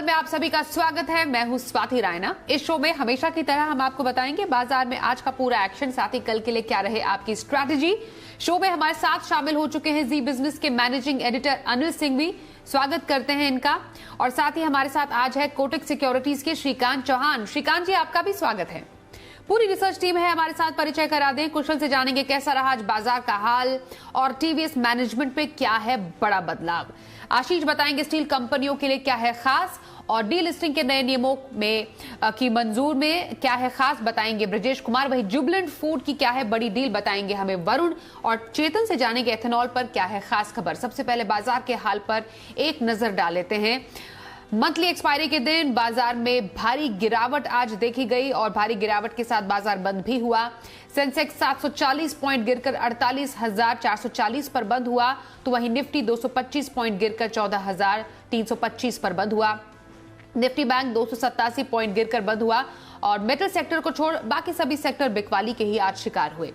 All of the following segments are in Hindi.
कल में आप सभी का स्वागत है। मैं हूं स्वाति रायना। इस शो में हमेशा की तरह हम आपको बताएंगे बाजार में आज का पूरा एक्शन, साथ ही कल के लिए क्या रहे आपकी स्ट्रैटेजी। शो में हमारे साथ शामिल हो चुके हैं जी बिजनेस के मैनेजिंग एडिटर अनिल सिंह भी, स्वागत करते हैं इनका। और साथ ही हमारे साथ आज है कोटक सिक्योरिटीज के श्रीकांत चौहान। श्रीकांत जी, आपका भी स्वागत है। पूरी रिसर्च टीम है हमारे साथ, परिचय करा दें। कुशल से जानेंगे कैसा रहा आज बाजार का हाल और टीवीएस मैनेजमेंट पे क्या है बड़ा बदलाव। आशीष बताएंगे स्टील कंपनियों के लिए क्या है खास, और डी लिस्टिंग के नए नियमों में की मंजूर में क्या है खास बताएंगे ब्रजेश कुमार। वही जुबलेंट फूड की क्या है बड़ी डील बताएंगे हमें वरुण। और चेतन से जानेंगे एथेनॉल पर क्या है खास खबर। सबसे पहले बाजार के हाल पर एक नजर डाल लेते हैं। मंथली एक्सपायरी के दिन बाजार में भारी गिरावट आज देखी गई और भारी गिरावट के साथ बाजार बंद भी हुआ। सेंसेक्स 740 पॉइंट गिरकर 48,440 पर बंद हुआ, तो वहीं निफ्टी 225 पॉइंट गिरकर 14,325 पर बंद हुआ। निफ्टी बैंक 287 पॉइंट गिरकर बंद हुआ और मेटल सेक्टर को छोड़ बाकी सभी सेक्टर बिकवाली के ही आज शिकार हुए।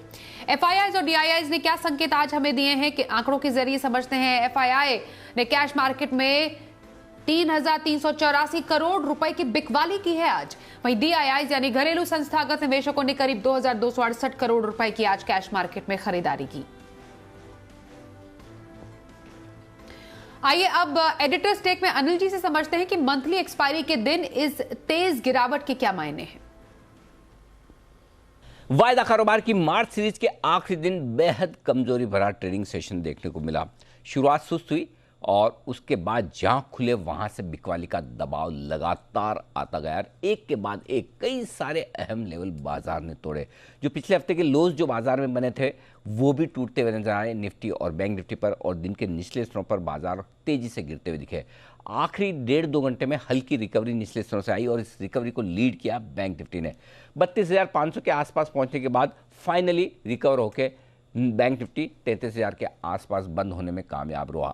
एफआईआईज और डीआईआईज ने क्या संकेत आज हमें दिए हैं कि आंकड़ों के जरिए समझते हैं। एफआईआई ने कैश मार्केट में 3,384 करोड़ रुपए की बिकवाली की है आज। वहीं डीआईआईज यानी घरेलू संस्थागत निवेशकों ने करीब 2,268 करोड़ रुपए की आज कैश मार्केट में खरीदारी की। आइए अब एडिटर स्टेक में अनिल जी से समझते हैं कि मंथली एक्सपायरी के दिन इस तेज गिरावट के क्या मायने हैं। वायदा कारोबार की मार्च सीरीज के आखिरी दिन बेहद कमजोरी भरा ट्रेडिंग सेशन देखने को मिला। शुरुआत सुस्त हुई और उसके बाद जहां खुले वहां से बिकवाली का दबाव लगातार आता गया। एक के बाद एक कई सारे अहम लेवल बाजार ने तोड़े। जो पिछले हफ्ते के लोज जो बाजार में बने थे वो भी टूटते हुए नजर आए निफ्टी और बैंक निफ्टी पर, और दिन के निचले स्तरों पर बाजार तेजी से गिरते हुए दिखे। आखिरी 1.5-2 घंटे में हल्की रिकवरी निचले स्तरों से आई और इस रिकवरी को लीड किया बैंक निफ्टी ने। 32,500 के आसपास पहुंचने के बाद फाइनली रिकवर होकर बैंक निफ्टी 33,000 के आसपास बंद होने में कामयाब रहा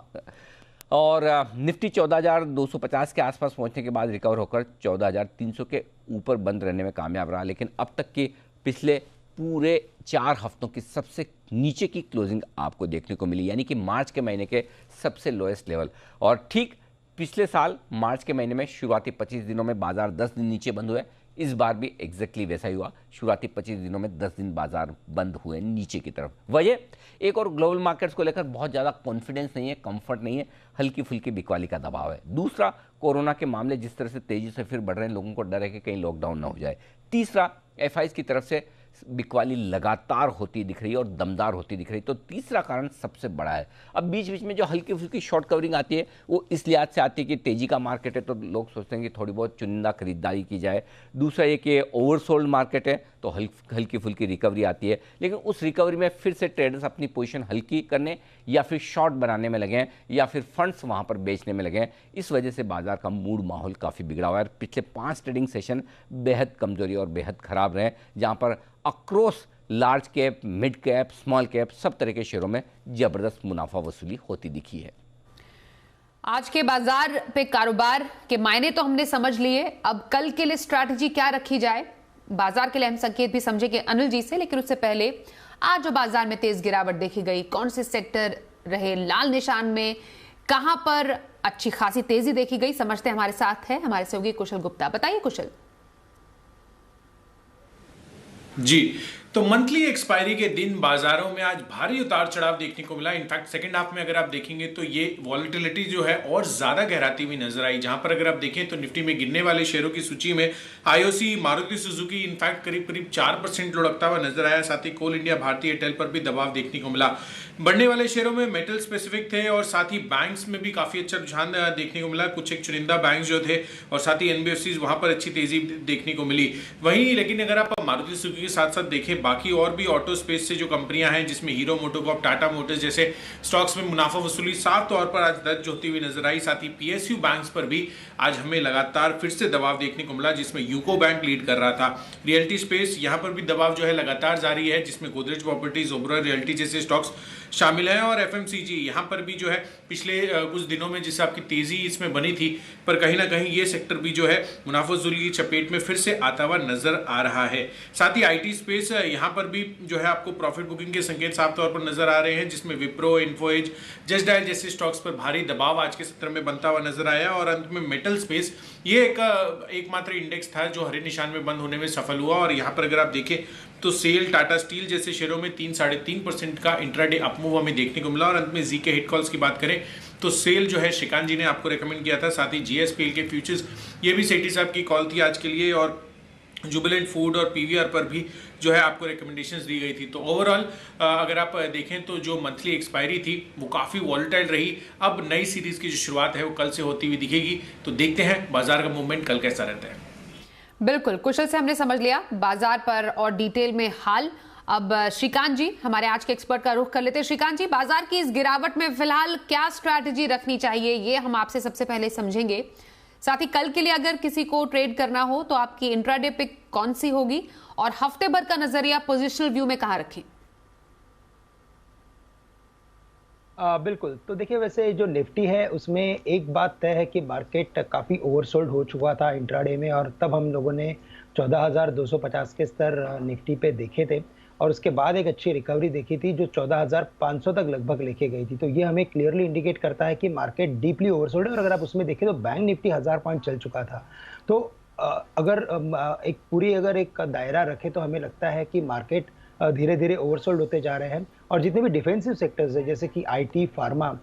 और निफ्टी 14,250 के आसपास पहुंचने के बाद रिकवर होकर 14,300 के ऊपर बंद रहने में कामयाब रहा। लेकिन अब तक के पिछले पूरे 4 हफ्तों की सबसे नीचे की क्लोजिंग आपको देखने को मिली, यानी कि मार्च के महीने के सबसे लोएस्ट लेवल। और ठीक पिछले साल मार्च के महीने में शुरुआती 25 दिनों में बाजार 10 दिन नीचे बंद हुए। इस बार भी एग्जैक्टली वैसा ही हुआ। शुरुआती 25 दिनों में 10 दिन बाजार बंद हुए नीचे की तरफ। वजह एक और ग्लोबल मार्केट्स को लेकर बहुत ज़्यादा कॉन्फिडेंस नहीं है, कंफर्ट नहीं है, हल्की फुल्की बिकवाली का दबाव है। दूसरा, कोरोना के मामले जिस तरह से तेजी से फिर बढ़ रहे हैं, लोगों को डर है कि कहीं लॉकडाउन ना हो जाए। तीसरा, एफआईआईज की तरफ से बिकवाली लगातार होती दिख रही है और दमदार होती दिख रही है। तो तीसरा कारण सबसे बड़ा है। अब बीच बीच में जो हल्की फुल्की शॉर्ट कवरिंग आती है वो इस लिहाज से आती है कि तेजी का मार्केट है तो लोग सोचते हैं कि थोड़ी बहुत चुनिंदा खरीदारी की जाए। दूसरा ये कि ओवरसोल्ड मार्केट है तो हल्की फुल्की रिकवरी आती है। लेकिन उस रिकवरी में फिर से ट्रेडर्स अपनी पोजीशन हल्की करने या फिर शॉर्ट बनाने में लगे हैं या फिर फंड्स वहाँ पर बेचने में लगे हैं। इस वजह से बाजार का मूड माहौल काफ़ी बिगड़ा हुआ है। पिछले 5 ट्रेडिंग सेशन बेहद कमजोरी और बेहद खराब रहे, जहाँ पर across large cap, mid cap, small cap सब तरह के शेयरों में जबरदस्त मुनाफा वसूली होती दिखी है। आज के बाजार पे कारोबार के मायने तो हमने समझ लिए, अब कल के लिए स्ट्रैटेजी क्या रखी जाए, बाजार के लिए हम संकेत भी समझेंगे अनिल जी से। लेकिन उससे पहले आज जो बाजार में तेज गिरावट देखी गई, कौन से सेक्टर रहे लाल निशान में, कहां पर अच्छी खासी तेजी देखी गई, समझते हैं। हमारे साथ है हमारे सहयोगी कुशल गुप्ता। बताइए कुशल। जी, तो मंथली एक्सपायरी के दिन बाजारों में आज भारी उतार चढ़ाव देखने को मिला। इनफैक्ट सेकंड हाफ में अगर आप देखेंगे तो ये वॉलेटिलिटी जो है और ज्यादा गहराती हुई नजर आई। जहां पर अगर आप देखें तो निफ्टी में गिरने वाले शेयरों की सूची में आईओसी, मारुति सुजुकी इनफैक्ट करीब 4% लुढ़कता हुआ नजर आया। साथ ही कोल इंडिया, भारतीय एयरटेल पर भी दबाव देखने को मिला। बढ़ने वाले शेयरों में मेटल स्पेसिफिक थे और साथ ही बैंक्स में भी काफी अच्छा रुझान देखने को मिला। कुछ एक चुनिंदा बैंक जो थे और साथ ही एनबीएफसीज, वहां पर अच्छी तेजी देखने को मिली। वहीं लेकिन अगर आप मारुति सुजुकी के साथ साथ देखें, बाकी और भी ऑटो स्पेस से जो कंपनियां हैं जिसमें हीरो मोटोकॉर्प, टाटा मोटर्स जैसे स्टॉक्स में मुनाफा वसूली साफ तौर पर आज दर्ज होती हुई नजर आई। साथ ही पीएसयू बैंक्स पर भी आज हमें लगातार फिर से दबाव देखने को मिला, जिसमें यूको बैंक लीड कर रहा था। रियल्टी स्पेस यहां पर भी दबाव जो है लगातार जारी है, जिसमें गोदरेज प्रॉपर्टीज, ओबरॉय रियल्टी जैसे स्टॉक्स शामिल है। और एफएमसीजी यहां पर भी जो है पिछले कुछ दिनों में जिससे आपकी तेजी इसमें बनी थी, पर कहीं ना कहीं ये सेक्टर भी जो है मुनाफा वसूली की चपेट में फिर से आता हुआ नजर आ रहा है। साथ ही आईटी स्पेस यहाँ पर भी जो है आपको प्रॉफिट बुकिंग के संकेत साफ तौर पर नजर आ रहे हैं, जिसमें विप्रो, इन्फोएज, जस्ट डायल जैसे स्टॉक्स पर भारी दबाव आज के सत्र में बनता हुआ नजर आया। और अंत में मेटल स्पेस ये एकमात्र इंडेक्स था जो हरे निशान में बंद होने में सफल हुआ। और यहाँ पर अगर आप देखें तो सेल, टाटा स्टील जैसे शेयरों में 3-3.5% का इंट्राडे अपमूव हमें देखने को मिला। और अंत में जी के हिट कॉल्स की बात करें तो सेल जो है श्रीकांत जी ने आपको रेकमेंड किया था, साथ ही जीएसपीएल के फ्यूचर्स ये भी सेठी साहब की कॉल थी आज के लिए। और जुबिलेंट फूड और पीवीआर पर भी जो है आपको रिकमेंडेशंस दी गई थी। तो ओवरऑल अगर आप देखें तो जो मंथली एक्सपायरी थी वो काफ़ी वॉलेटाइल रही। अब नई सीरीज की जो शुरुआत है वो कल से होती हुई दिखेगी, तो देखते हैं बाजार का मूवमेंट कल कैसा रहता है। बिल्कुल, कुशल से हमने समझ लिया बाजार पर और डिटेल में हाल। अब श्रीकांत जी, हमारे आज के एक्सपर्ट का रुख कर लेते हैं। श्रीकांत जी, बाजार की इस गिरावट में फिलहाल क्या स्ट्रैटेजी रखनी चाहिए, ये हम आपसे सबसे पहले समझेंगे। साथ ही कल के लिए अगर किसी को ट्रेड करना हो तो आपकी इंट्राडे पिक कौन सी होगी, और हफ्ते भर का नजरिया पोजिशनल व्यू में कहां रखें? बिल्कुल, तो देखिए वैसे जो निफ्टी है उसमें एक बात तय है कि मार्केट काफ़ी ओवरसोल्ड हो चुका था इंट्राडे में, और तब हम लोगों ने 14,250 के स्तर निफ्टी पे देखे थे, और उसके बाद एक अच्छी रिकवरी देखी थी जो 14,500 तक लगभग लेके गई थी। तो ये हमें क्लियरली इंडिकेट करता है कि मार्केट डीपली ओवरसोल्ड है। और अगर आप उसमें देखें तो बैंक निफ्टी 1000 पॉइंट चल चुका था। तो अगर एक दायरा रखें तो हमें लगता है कि मार्केट धीरे धीरे ओवरसोल्ड होते जा रहे हैं। और जितने भी डिफेंसिव सेक्टर्स है जैसे कि आईटी, फार्मा,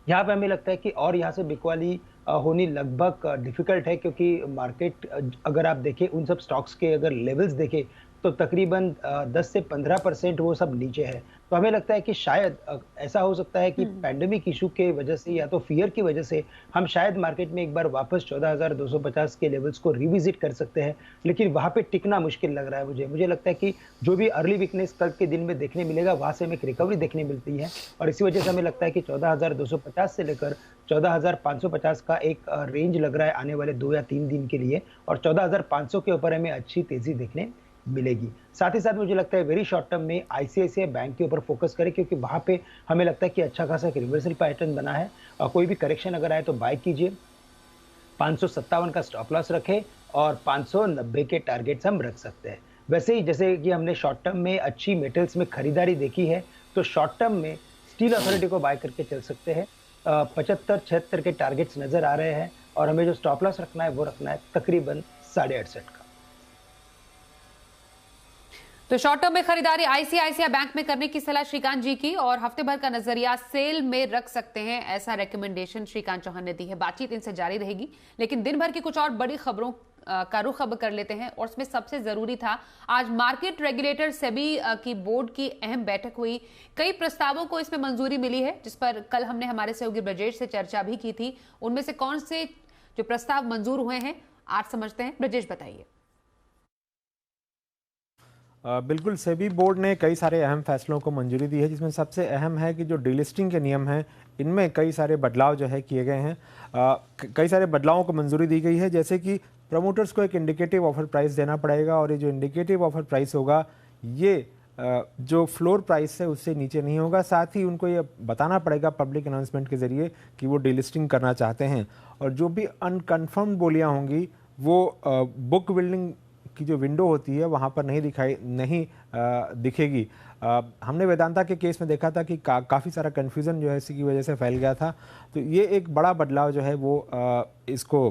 यहाँ पे हमें लगता है कि और यहाँ से बिकवाली होनी लगभग डिफिकल्ट है, क्योंकि मार्केट अगर आप देखें उन सब स्टॉक्स के अगर लेवल्स देखें तो तकरीबन 10 से 15% वो सब नीचे है। तो हमें लगता है कि शायद ऐसा हो सकता है कि पैंडेमिक इशू के वजह से या तो फियर की वजह से हम शायद मार्केट में एक बार वापस 14,250 के लेवल्स को रिविजिट कर सकते हैं, लेकिन वहाँ पे टिकना मुश्किल लग रहा है मुझे लगता है कि जो भी अर्ली वीकनेस कल के दिन में देखने मिलेगा वहाँ से हमें एक रिकवरी देखने मिलती है। और इसी वजह से हमें लगता है कि 14,250 से लेकर 14,550 का एक रेंज लग रहा है आने वाले 2 या 3 दिन के लिए, और 14,500 के ऊपर हमें अच्छी तेजी देखने मिलेगी। साथ ही साथ मुझे लगता है वेरी शॉर्ट टर्म में आईसीआईसीआई बैंक के ऊपर फोकस करें, क्योंकि वहां पे हमें लगता है कि अच्छा खासा एक रिवर्सल पैटर्न बना है, और कोई भी करेक्शन अगर आए तो बाय कीजिए। 557 का स्टॉप लॉस रखें और 590 के टारगेट्स हम रख सकते हैं। वैसे ही जैसे कि हमने शॉर्ट टर्म में अच्छी मेटल्स में खरीदारी देखी है, तो शॉर्ट टर्म में स्टील अथॉरिटी को बाय करके चल सकते हैं। 75-76 के टारगेट्स नजर आ रहे हैं, और हमें जो स्टॉप लॉस रखना है वो रखना है तकरीबन 68.5 का। तो शॉर्ट टर्म में खरीदारी आईसीआईसीआई बैंक में करने की सलाह श्रीकांत जी की, और हफ्ते भर का नजरिया सेल में रख सकते हैं, ऐसा रेकमेंडेशन श्रीकांत चौहान ने दी है। बातचीत इनसे जारी रहेगी, लेकिन दिन भर की कुछ और बड़ी खबरों का रुख अब कर लेते हैं। और उसमें सबसे जरूरी था, आज मार्केट रेगुलेटर सेबी की बोर्ड की अहम बैठक हुई। कई प्रस्तावों को इसमें मंजूरी मिली है, जिस पर कल हमने हमारे सहयोगी ब्रजेश से चर्चा भी की थी। उनमें से कौन से जो प्रस्ताव मंजूर हुए हैं आज समझते हैं। ब्रजेश बताइए। बिल्कुल, सेबी बोर्ड ने कई सारे अहम फैसलों को मंजूरी दी है, जिसमें सबसे अहम है कि जो डीलिस्टिंग के नियम हैं इनमें कई सारे बदलाव जो है किए गए हैं। कई सारे बदलावों को मंजूरी दी गई है, जैसे कि प्रमोटर्स को एक इंडिकेटिव ऑफर प्राइस देना पड़ेगा, और ये जो इंडिकेटिव ऑफर प्राइस होगा ये जो फ्लोर प्राइस है उससे नीचे नहीं होगा। साथ ही उनको ये बताना पड़ेगा पब्लिक अनाउंसमेंट के जरिए कि वो डीलिस्टिंग करना चाहते हैं, और जो भी अनकन्फर्म्ड बोलियाँ होंगी वो बुक बिल्डिंग की जो विंडो होती है वहाँ पर नहीं दिखेगी। हमने वेदांता के केस में देखा था कि काफ़ी सारा कन्फ्यूज़न जो है इसी की वजह से फैल गया था। तो ये एक बड़ा बदलाव जो है वो इसको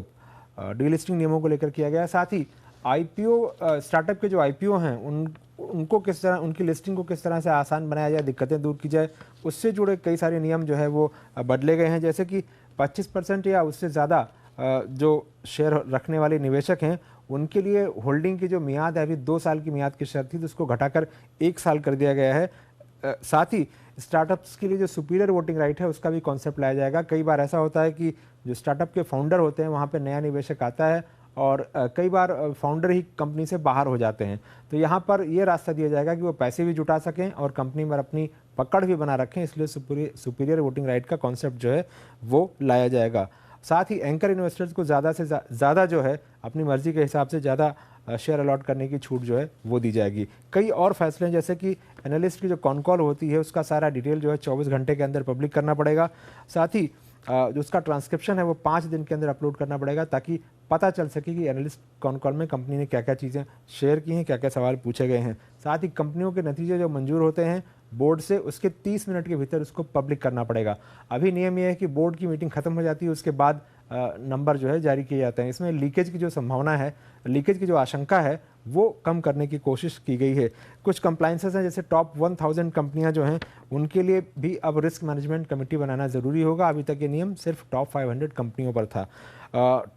डीलिस्टिंग नियमों को लेकर किया गया। साथ ही आईपीओ स्टार्टअप के जो आईपीओ हैं उनको किस तरह, उनकी लिस्टिंग को किस तरह से आसान बनाया जाए, दिक्कतें दूर की जाए, उससे जुड़े कई सारे नियम जो है वो बदले गए हैं। जैसे कि 25% या उससे ज़्यादा जो शेयर रखने वाले निवेशक हैं उनके लिए होल्डिंग की जो मियाद है, अभी 2 साल की मियाद की शर्त थी, तो उसको घटाकर 1 साल कर दिया गया है। साथ ही स्टार्टअप्स के लिए जो सुपीरियर वोटिंग राइट है उसका भी कॉन्सेप्ट लाया जाएगा। कई बार ऐसा होता है कि जो स्टार्टअप के फाउंडर होते हैं वहाँ पे नया निवेशक आता है, और कई बार फाउंडर ही कंपनी से बाहर हो जाते हैं। तो यहाँ पर ये रास्ता दिया जाएगा कि वो पैसे भी जुटा सकें और कंपनी में अपनी पकड़ भी बना रखें, इसलिए सुपीरियर वोटिंग राइट का कॉन्सेप्ट जो है वो लाया जाएगा। साथ ही एंकर इन्वेस्टर्स को ज़्यादा से ज़्यादा जो है अपनी मर्जी के हिसाब से ज़्यादा शेयर अलॉट करने की छूट जो है वो दी जाएगी। कई और फैसले हैं, जैसे कि एनालिस्ट की जो कॉन कॉल होती है उसका सारा डिटेल जो है 24 घंटे के अंदर पब्लिक करना पड़ेगा। साथ ही जो उसका ट्रांसक्रिप्शन है वो 5 दिन के अंदर अपलोड करना पड़ेगा, ताकि पता चल सके कि एनालिस्ट कौन कॉल में कंपनी ने क्या क्या चीज़ें शेयर की हैं, क्या क्या सवाल पूछे गए हैं। साथ ही कंपनियों के नतीजे जो मंजूर होते हैं बोर्ड से, उसके 30 मिनट के भीतर उसको पब्लिक करना पड़ेगा। अभी नियम यह है कि बोर्ड की मीटिंग खत्म हो जाती है, उसके बाद नंबर जो है जारी किए जाते हैं। इसमें लीकेज की जो संभावना है, लीकेज की जो आशंका है, वो कम करने की कोशिश की गई है। कुछ कंप्लाइंसेस हैं, जैसे टॉप 1000 कंपनियां जो हैं उनके लिए भी अब रिस्क मैनेजमेंट कमेटी बनाना ज़रूरी होगा। अभी तक ये नियम सिर्फ टॉप 500 कंपनियों पर था।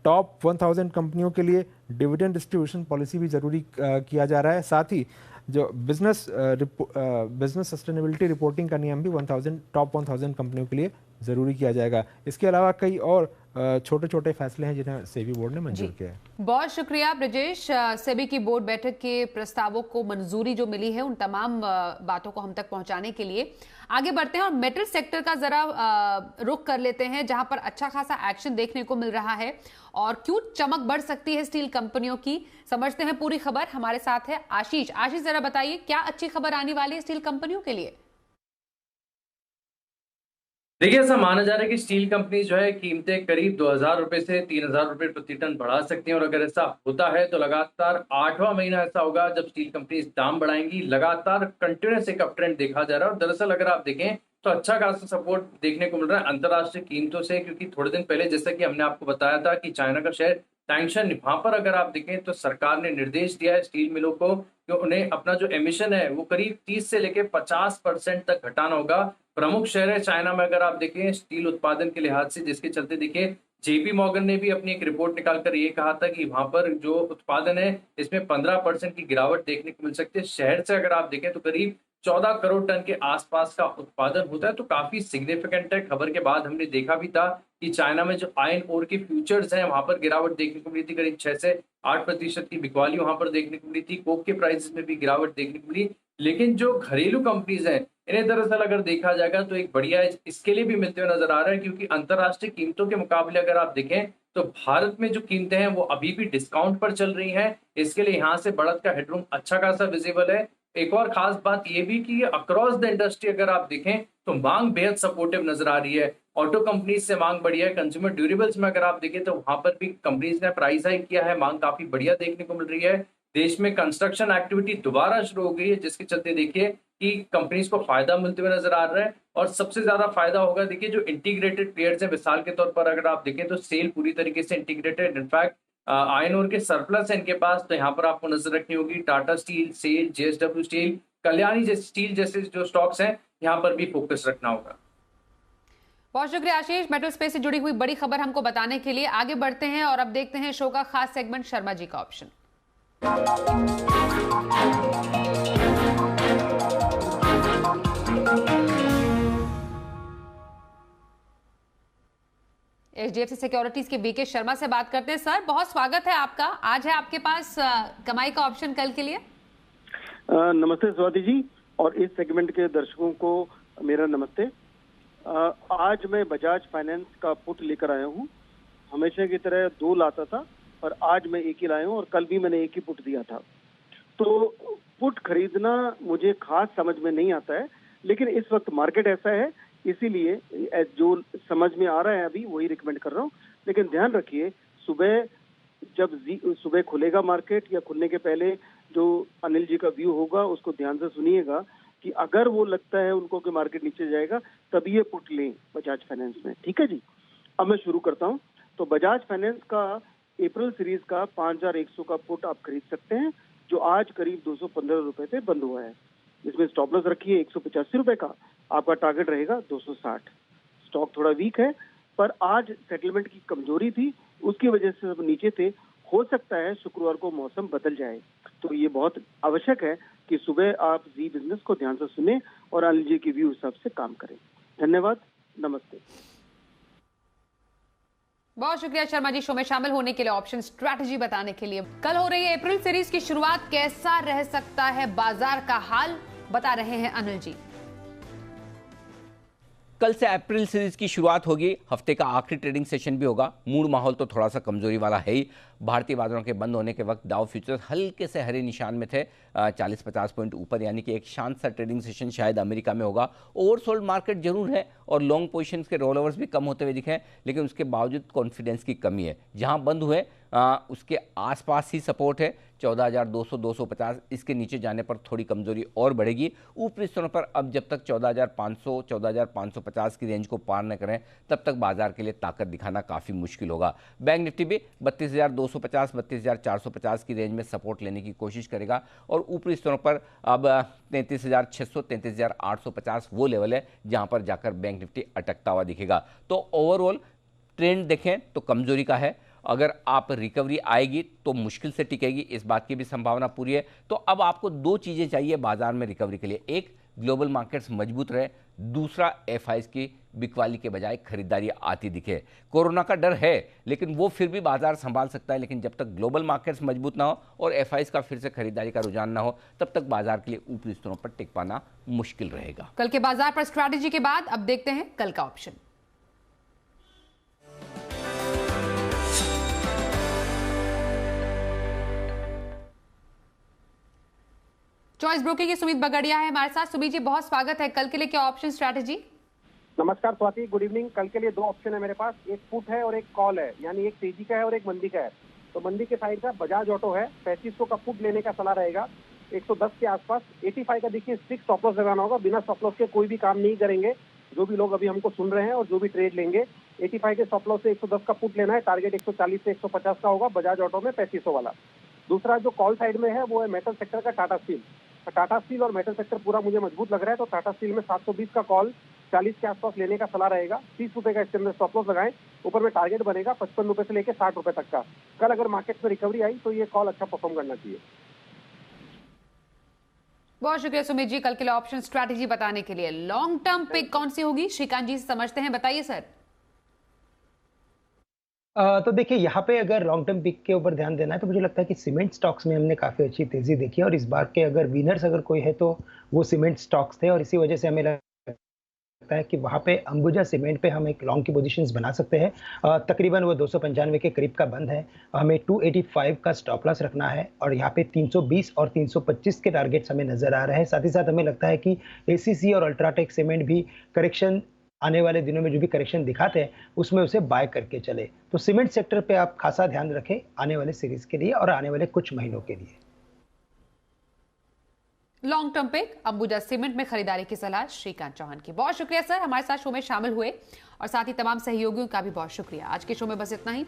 टॉप 1000 कंपनियों के लिए डिविडेंड डिस्ट्रीब्यूशन पॉलिसी भी ज़रूरी किया जा रहा है। साथ ही जो बिजनेस सस्टेनेबिलिटी रिपोर्टिंग का नियम भी टॉप 1000 कंपनियों के लिए ज़रूरी किया जाएगा। इसके अलावा कई और छोटे छोटे फैसले हैं जिन्हें सेबी बोर्ड ने मंजूर किया है। बहुत शुक्रिया ब्रजेश। सेबी की बोर्ड बैठक के प्रस्तावों को मंजूरी जो मिली है उन तमाम बातों को हम तक पहुंचाने के लिए आगे बढ़ते हैं और मेटल सेक्टर का जरा रुख कर लेते हैं, जहां पर अच्छा खासा एक्शन देखने को मिल रहा है और क्यों चमक बढ़ सकती है स्टील कंपनियों की। समझते हैं पूरी खबर। हमारे साथ है आशीष। आशीष, जरा बताइए क्या अच्छी खबर आने वाली है स्टील कंपनियों के लिए? देखिए, ऐसा माना जा रहा है कि स्टील कंपनी जो है कीमतें करीब 2000 रुपए से 3000 रुपए प्रति टन बढ़ा सकती हैं और अगर ऐसा होता है तो लगातार 8वां महीना ऐसा होगा जब स्टील कंपनी दाम बढ़ाएंगी। लगातार कंटिन्यूस एक अप ट्रेंड देखा जा रहा है और दरअसल अगर आप देखें तो अच्छा खासा सपोर्ट देखने को मिल रहा है अंतर्राष्ट्रीय कीमतों से, क्योंकि थोड़े दिन पहले जैसा कि हमने आपको बताया था कि चाइना का शेयर टैंक्शन, वहां पर अगर आप देखें तो सरकार ने निर्देश दिया है स्टील मिलों को कि उन्हें अपना जो एमिशन है वो करीब 30 से लेकर 50% तक घटाना होगा। प्रमुख शहर है चाइना में अगर आप देखें स्टील उत्पादन के लिहाज से, जिसके चलते देखिए जेपी मॉर्गन ने भी अपनी एक रिपोर्ट निकालकर ये कहा था कि वहां पर जो उत्पादन है इसमें 15% की गिरावट देखने को मिल सकती है। शहर से अगर आप देखें तो करीब 14 करोड़ टन के आसपास का उत्पादन होता है, तो काफी सिग्निफिकेंट है। खबर के बाद हमने देखा भी था कि चाइना में जो आयरन ओर के फ्यूचर्स हैं वहां पर गिरावट देखने को मिली थी, करीब 6 से 8% की बिकवाली वहां पर देखने को मिली थी। कोक के प्राइसेस में भी गिरावट देखने को मिली। लेकिन जो घरेलू कंपनीज हैं इन्हें दरअसल अगर देखा जाएगा तो एक बढ़िया इसके लिए भी मिलते हुए नजर आ रहा है, क्योंकि अंतर्राष्ट्रीय कीमतों के मुकाबले अगर आप देखें तो भारत में जो कीमतें हैं वो अभी भी डिस्काउंट पर चल रही हैं। इसके लिए यहाँ से बढ़त का हेडरूम अच्छा खासा विजिबल है। एक और खास बात ये भी कि अक्रॉस द इंडस्ट्री अगर आप देखें तो मांग बेहद सपोर्टिव नजर आ रही है। ऑटो कंपनीज से मांग बढ़ी है। कंज्यूमर ड्यूरेबल्स में अगर आप देखें तो वहां पर भी कंपनीज ने प्राइस हाइक किया है, मांग काफी बढ़िया देखने को मिल रही है। देश में कंस्ट्रक्शन एक्टिविटी दोबारा शुरू हो गई है, जिसके चलते देखिए कि कंपनीज को फायदा मिलते हुए नजर आ रहा है। और सबसे ज्यादा फायदा होगा देखिए जो इंटीग्रेटेड प्लेयर्स हैं, मिसाल के तौर पर अगर आप देखें तो सेल पूरी तरीके से इंटीग्रेटेड, इनफैक्ट आयरन ओर के सरप्लस है इनके पास, तो यहाँ पर आपको नजर रखनी होगी। Tata steel, SAIL, JSW steel, Kalyani steel जैसे जो स्टॉक्स हैं यहाँ पर भी फोकस रखना होगा। बहुत शुक्रिया आशीष, मेटल स्पेस से जुड़ी हुई बड़ी खबर हमको बताने के लिए। आगे बढ़ते हैं और अब देखते हैं शो का खास सेगमेंट शर्मा जी का ऑप्शन। एचडीएफसी सिक्योरिटीज के बीके शर्मा से बात करते हैं। सर, बहुत स्वागत है आपका। आज है आपके पास कमाई का ऑप्शन कल के लिए। नमस्ते स्वाति जी, और इस सेगमेंट के दर्शकों को मेरा नमस्ते। आज मैं बजाज फाइनेंस का पुट लेकर आया हूँ। हमेशा की तरह 2 लाता था और आज मैं एक ही लाया हूँ, और कल भी मैंने एक ही पुट दिया था। तो पुट खरीदना मुझे खास समझ में नहीं आता है, लेकिन इस वक्त मार्केट ऐसा है, इसीलिए जो समझ में आ रहा है अभी वही रिकमेंड कर रहा हूँ। लेकिन ध्यान रखिए, सुबह खुलेगा मार्केट या खुलने के पहले जो अनिल जी का व्यू होगा उसको ध्यान से सुनिएगा कि अगर वो लगता है उनको कि मार्केट नीचे जाएगा तभी ये पुट लें बजाज फाइनेंस में। ठीक है जी, अब मैं शुरू करता हूँ। तो बजाज फाइनेंस का अप्रैल सीरीज का 5100 का पुट आप खरीद सकते हैं, जो आज करीब 215 रुपए पे बंद हुआ है। इसमें स्टॉप लॉस रखिए 185 रुपए का, आपका टारगेट रहेगा 260। स्टॉक थोड़ा वीक है, पर आज सेटलमेंट की कमजोरी थी, उसकी वजह से सब नीचे थे। हो सकता है शुक्रवार को मौसम बदल जाए, तो ये बहुत आवश्यक है कि सुबह आप जी बिजनेस को ध्यान से सुने और अनिल जी के व्यू हिसाब से काम करें। धन्यवाद, नमस्ते। बहुत शुक्रिया शर्मा जी शो में शामिल होने के लिए, ऑप्शन स्ट्रैटेजी बताने के लिए। कल हो रही है अप्रैल सीरीज की शुरुआत, कैसा रह सकता है बाजार का हाल, बता रहे हैं अनिल जी। कल से अप्रैल सीरीज की शुरुआत होगी। हफ्ते का आखिरी ट्रेडिंग सेशन भी होगा। मूड माहौल तो थोड़ा सा कमजोरी वाला है ही। भारतीय बाजारों के बंद होने के वक्त डाउ फ्यूचर्स हल्के से हरे निशान में थे, 40-50 पॉइंट ऊपर, यानी कि एक शांत सा ट्रेडिंग सेशन शायद अमेरिका में होगा। ओवरसोल्ड मार्केट जरूर है और लॉन्ग पोजीशंस के रोल ओवर्स भी कम होते हुए दिखे, लेकिन उसके बावजूद कॉन्फिडेंस की कमी है। जहां बंद हुए उसके आसपास ही सपोर्ट है 14,200 250। इसके नीचे जाने पर थोड़ी कमजोरी और बढ़ेगी। ऊपरी स्तरों पर अब जब तक 14,500 14,550 की रेंज को पार न करें तब तक बाजार के लिए ताकत दिखाना काफ़ी मुश्किल होगा। बैंक निफ्टी भी 32,250 32,450 की रेंज में सपोर्ट लेने की कोशिश करेगा और ऊपरी स्तरों पर अब 33,600 33,850 वो लेवल है जहां पर जाकर बैंक निफ्टी अटकता हुआ दिखेगा। तो ओवरऑल ट्रेंड देखें तो कमजोरी का है। अगर आप रिकवरी आएगी तो मुश्किल से टिकेगी, इस बात की भी संभावना पूरी है। तो अब आपको दो चीजें चाहिए बाजार में रिकवरी के लिए, एक ग्लोबल मार्केट्स मजबूत रहे, दूसरा एफआईज की बिकवाली के बजाय खरीदारी आती दिखे। कोरोना का डर है लेकिन वो फिर भी बाजार संभाल सकता है, लेकिन जब तक ग्लोबल मार्केट्स मजबूत ना हो और एफआईज का फिर से खरीदारी का रुझान ना हो तब तक बाजार के लिए ऊपरी स्तरों पर टिक पाना मुश्किल रहेगा। कल के बाजार पर स्ट्रैटेजी के बाद अब देखते हैं कल का ऑप्शन। चॉइस ब्रोकिंग की सुमित बगड़िया है हमारे साथ। सुमित जी बहुत स्वागत है। कल के लिए क्या ऑप्शन स्ट्रैटेजी? नमस्कार स्वाति, गुड इवनिंग। कल के लिए दो ऑप्शन है मेरे पास, एक पुट है और एक कॉल है, यानी एक तेजी का है और एक मंदी का है। तो मंदी के साइड का बजाज ऑटो है, 3500 का पुट लेने का सलाह रहेगा 110 के आसपास। 85 का देखिए स्ट्रिक्ट स्टॉप लॉस लगाना होगा, बिना स्टॉप लॉस के कोई भी काम नहीं करेंगे जो भी लोग अभी हमको सुन रहे हैं और जो भी ट्रेड लेंगे। 85 के स्टॉप लॉस से 110 का पुट लेना है, टारगेट 140 से 150 का होगा बजाज ऑटो में 3500 वाला। दूसरा जो कॉल साइड में है वो है मेटल सेक्टर का टाटा स्टील। टाटा स्टील और मेटल सेक्टर पूरा मुझे मजबूत लग रहा है, तो टाटा स्टील में 720 का कॉल 40 के आसपास लेने का सलाह रहेगा। 30 रुपए का इसके अंदर स्टॉप लॉस लगाएं, ऊपर में टारगेट बनेगा 55 रुपए से लेकर 60 रुपए तक का। कल अगर मार्केट में रिकवरी आई तो ये कॉल अच्छा परफॉर्म करना चाहिए। बहुत शुक्रिया सुमित जी कल के लिए ऑप्शन स्ट्रैटेजी बताने के लिए। लॉन्ग टर्म पिक कौन सी होगी श्रीकांत जी से समझते हैं, बताइए सर। तो देखिए यहाँ पे अगर लॉन्ग टर्म पिक के ऊपर ध्यान देना है तो मुझे लगता है कि सीमेंट स्टॉक्स में हमने काफ़ी अच्छी तेजी देखी है और इस बार के अगर विनर्स अगर कोई है तो वो सीमेंट स्टॉक्स थे और इसी वजह से हमें लगता है कि वहाँ पे अंबुजा सीमेंट पे हम एक लॉन्ग की पोजीशंस बना सकते हैं। तकरीबन वो 295 के करीब का बंद है, हमें 285 का स्टॉप लॉस रखना है और यहाँ पे 320 और 325 के टारगेट्स हमें नजर आ रहे हैं। साथ ही साथ हमें लगता है कि एसीसी और अल्ट्राटेक सीमेंट भी करेक्शन आने वाले दिनों में जो भी करेक्शन दिखाते हैं उसमें उसे बाय करके चले। तो सीमेंट सेक्टर पे आप खासा ध्यान रखें आने वाले सीरीज के लिए और आने वाले कुछ महीनों के लिए। लॉन्ग टर्म पे अंबुजा सीमेंट में खरीदारी की सलाह श्रीकांत चौहान की। बहुत शुक्रिया सर हमारे साथ शो में शामिल हुए और साथ ही तमाम सहयोगियों का भी बहुत शुक्रिया। आज के शो में बस इतना ही।